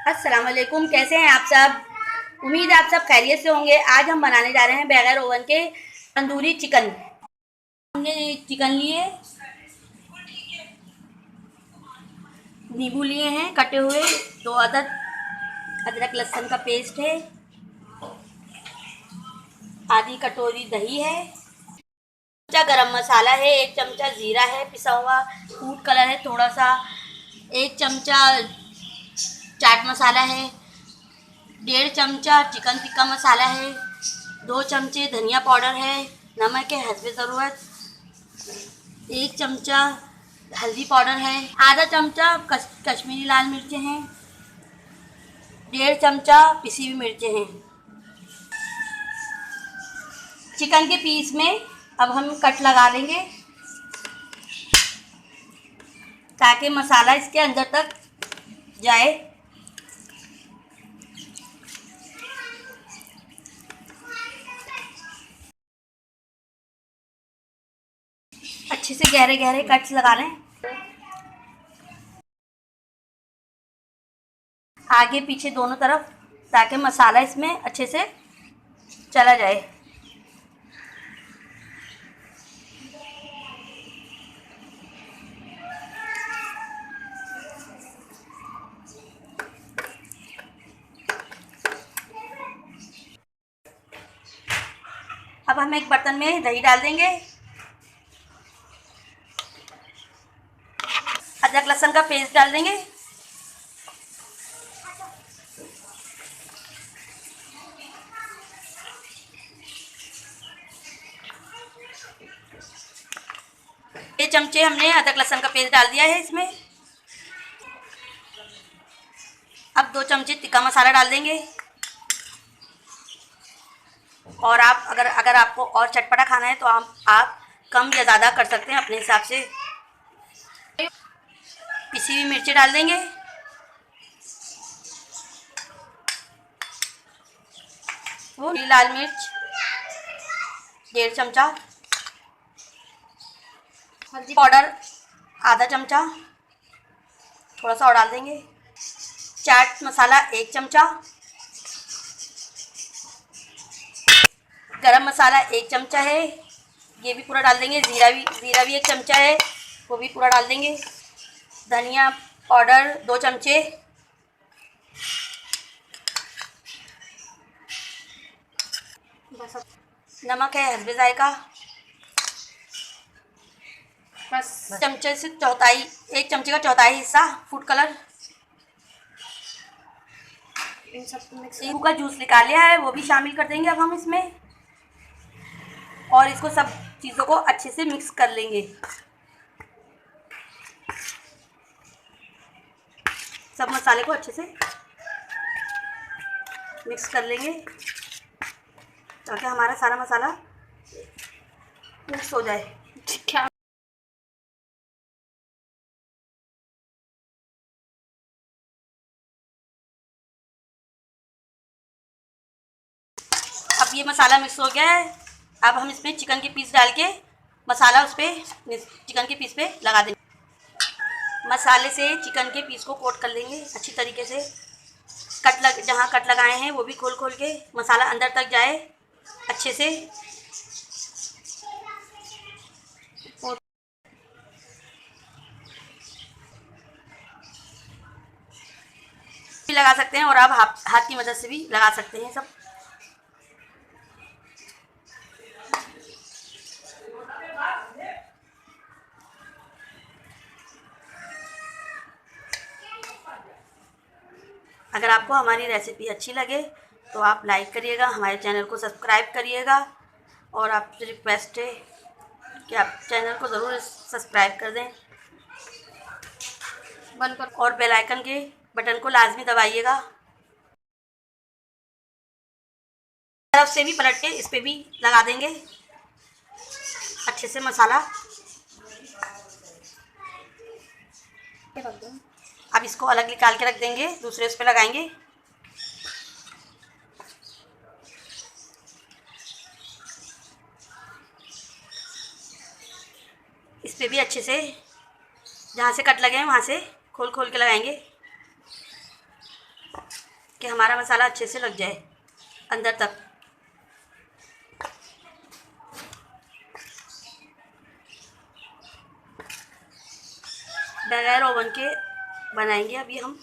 अस्सलाम वालेकुम। कैसे हैं आप सब? उम्मीद है आप सब खैरियत से होंगे। आज हम बनाने जा रहे हैं बगैर ओवन के तंदूरी चिकन। हमने चिकन लिए, नींबू लिए हैं कटे हुए, 2 अदद अदरक लहसुन का पेस्ट है, आधी कटोरी दही है, चमचा गरम मसाला है, 1 चमचा ज़ीरा है पिसा हुआ, फूड कलर है थोड़ा सा, 1 चमचा चाट मसाला है, 1.5 चमचा चिकन टिक्का मसाला है, 2 चमचे धनिया पाउडर है, नमक है हस्बे ज़रूरत, 1 चमचा हल्दी पाउडर है, आधा चमचा कश्मीरी लाल मिर्चें हैं, 1.5 चमचा पिसी हुई मिर्चें हैं। चिकन के पीस में अब हम कट लगा लेंगे ताकि मसाला इसके अंदर तक जाए। अच्छे से गहरे गहरे कट्स लगा लें, आगे पीछे दोनों तरफ, ताकि मसाला इसमें अच्छे से चला जाए। अब हम एक बर्तन में दही डाल देंगे, अदरक लहसुन का पेस्ट डाल देंगे, ये चमचे हमने अदरक लहसुन का पेस्ट डाल दिया है इसमें। अब 2 चमचे टिक्का मसाला डाल देंगे, और आप अगर आपको और चटपटा खाना है तो आप कम या ज़्यादा कर सकते हैं अपने हिसाब से। पिसी हुई मिर्ची डाल देंगे, वो लाल मिर्च 1.5 चमचा, हल्दी पाउडर आधा चमचा, थोड़ा सा और डाल देंगे, चाट मसाला 1 चमचा, गरम मसाला 1 चमचा है, ये भी पूरा डाल देंगे। ज़ीरा भी 1 चमचा है, वो भी पूरा डाल देंगे। धनिया पाउडर 2 चमचे, नमक है हस्बे जायका, बस चमचे से चौथाई, 1 चमचे का चौथाई हिस्सा फूड कलर। इन सब नींबू का जूस निकाल लिया है, वो भी शामिल कर देंगे अब हम इसमें, और इसको सब चीज़ों को अच्छे से मिक्स कर लेंगे। सब मसाले को अच्छे से मिक्स कर लेंगे ताकि हमारा सारा मसाला मिक्स हो जाए। ठीक है। अब ये मसाला मिक्स हो गया है। अब हम इसमें चिकन के पीस डाल के मसाला उस पर चिकन के पीस पे लगा देंगे। मसाले से चिकन के पीस को कोट कर लेंगे अच्छी तरीके से। जहाँ कट लगाए हैं वो भी खोल खोल के मसाला अंदर तक जाए अच्छे से। भी लगा सकते हैं और आप हाथ की मदद से भी लगा सकते हैं सब। अगर आपको हमारी रेसिपी अच्छी लगे तो आप लाइक करिएगा, हमारे चैनल को सब्सक्राइब करिएगा, और आपसे रिक्वेस्ट है कि आप चैनल को ज़रूर सब्सक्राइब कर दें और बेल आइकन के बटन को लाजमी दबाइएगा। तरफ से भी पलट के इस पर भी लगा देंगे अच्छे से मसाला। अब इसको अलग निकाल के रख देंगे, दूसरे उस पर लगाएंगे। इस पर भी अच्छे से जहाँ से कट लगे हैं वहाँ से खोल खोल के लगाएंगे। ताकि हमारा मसाला अच्छे से लग जाए अंदर तक। बगैर ओवन के बनाएंगे अभी हम।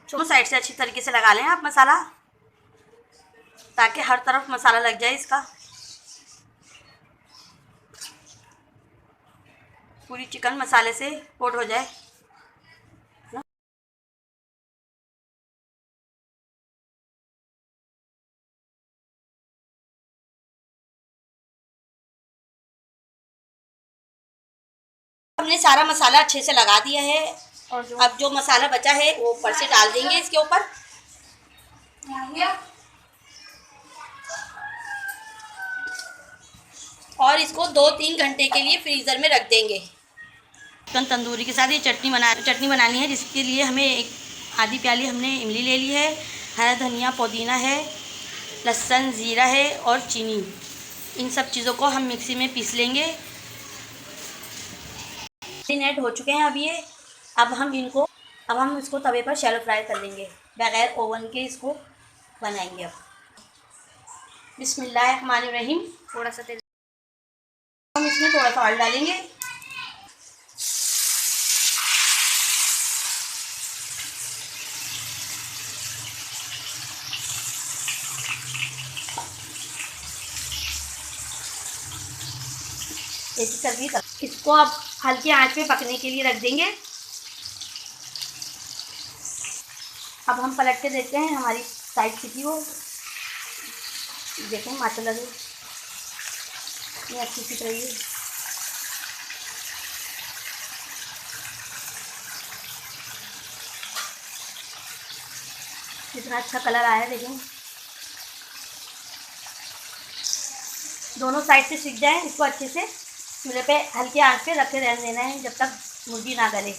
दोनों साइड से अच्छी तरीके से लगा लें आप मसाला, ताकि हर तरफ मसाला लग जाए इसका। पूरी चिकन मसाले से कोट हो जाए। हमने सारा मसाला अच्छे से लगा दिया है और अब जो मसाला बचा है वो ऊपर से डाल देंगे इसके ऊपर। और इसको 2-3 घंटे के लिए फ्रीज़र में रख देंगे। चिकन तंदूरी के साथ ये चटनी बनानी है, जिसके लिए हमें एक आधी प्याली हमने इमली ले ली है, हरा धनिया पुदीना है, लहसुन ज़ीरा है और चीनी। इन सब चीज़ों को हम मिक्सी में पीस लेंगे। ऐड हो चुके हैं अब ये। अब हम इसको तवे पर शैलो फ्राई कर लेंगे, बगैर ओवन के इसको बनाएंगे। अब बिस्मिल्लाहिर्रहमानिर्रहीम। थोड़ा सा तेल, हम इसमें थोड़ा सा ऑयल डालेंगे। ऐसी करके इसको अब हल्की आंच पे पकने के लिए रख देंगे। अब हम पलट के देखते हैं हमारी साइड सीखी हो। देखें माशाल्लाह से ये अच्छी सीख रही है। कितना अच्छा कलर आया है, देखें। दोनों साइड से सीख जाए, इसको अच्छे से चूल्हे पे हल्के आंच पे रखे रहने देना है जब तक मुर्गी ना गले।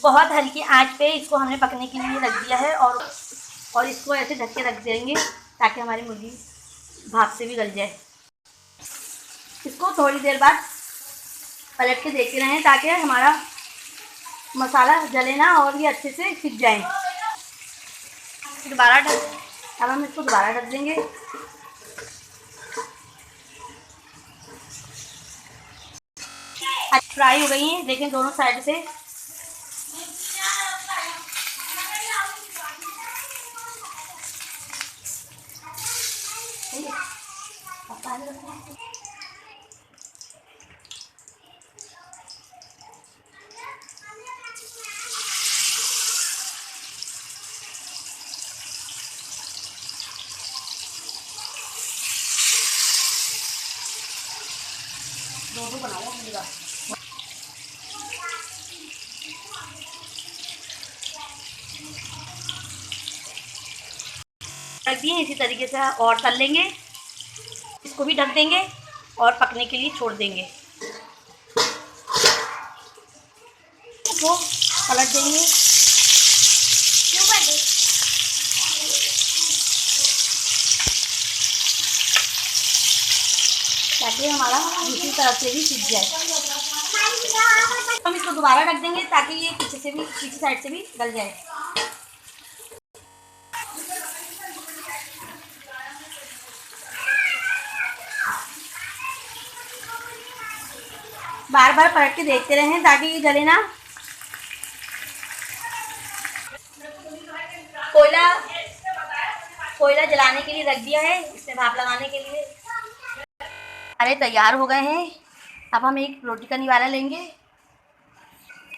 बहुत हल्की आंच पे इसको हमने पकने के लिए रख दिया है और इसको ऐसे ढक के रख देंगे ताकि हमारी मुर्गी भाप से भी गल जाए। इसको थोड़ी देर बाद पलट के देखते रहें ताकि हमारा मसाला जले ना और ये अच्छे से सीख जाए। अब हम इसको दोबारा ढक देंगे। फ्राई हो गई हैं, देखें दोनों साइड से। दो बनाओ मेरा। रख दिए, इसी तरीके से और तल लेंगे। इसको भी ढक देंगे और पकने के लिए छोड़ देंगे। इसको पलट देंगे। ताकि हमारा दूसरी तरफ से भी सीख जाए। हम इसको दोबारा ढक देंगे ताकि ये पीछे साइड से भी गल जाए। बार बार पलट के देखते रहें ताकि ये जले ना। कोयला जलाने के लिए रख दिया है, इसमें भाप लगाने के लिए। अरे तैयार हो गए हैं। अब हम एक रोटी का निवाला लेंगे।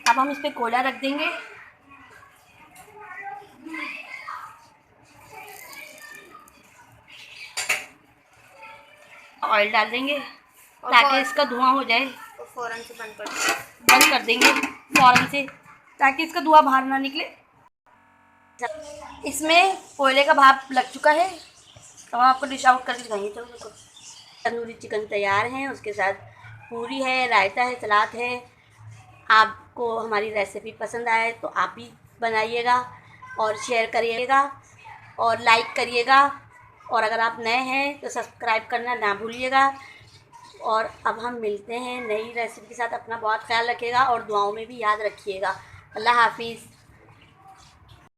अब हम इस पे कोयला रख देंगे। ऑयल डाल देंगे ताकि इसका धुआं हो जाए। और फ़ौरन से बंद कर देंगे फ़ौरन से, ताकि इसका धुआं बाहर ना निकले। इसमें कोयले का भाप लग चुका है, तो हम आपको डिश आउट करके दिखाएंगे। चलो देखो, तंदूरी चिकन तैयार है, उसके साथ पूरी है, रायता है, सलाद है। आपको हमारी रेसिपी पसंद आए तो आप भी बनाइएगा और शेयर करिएगा और लाइक करिएगा। और अगर आप नए हैं तो सब्सक्राइब करना ना भूलिएगा। और अब हम मिलते हैं नई रेसिपी के साथ। अपना बहुत ख्याल रखिएगा और दुआओं में भी याद रखिएगा। अल्लाह हाफिज़।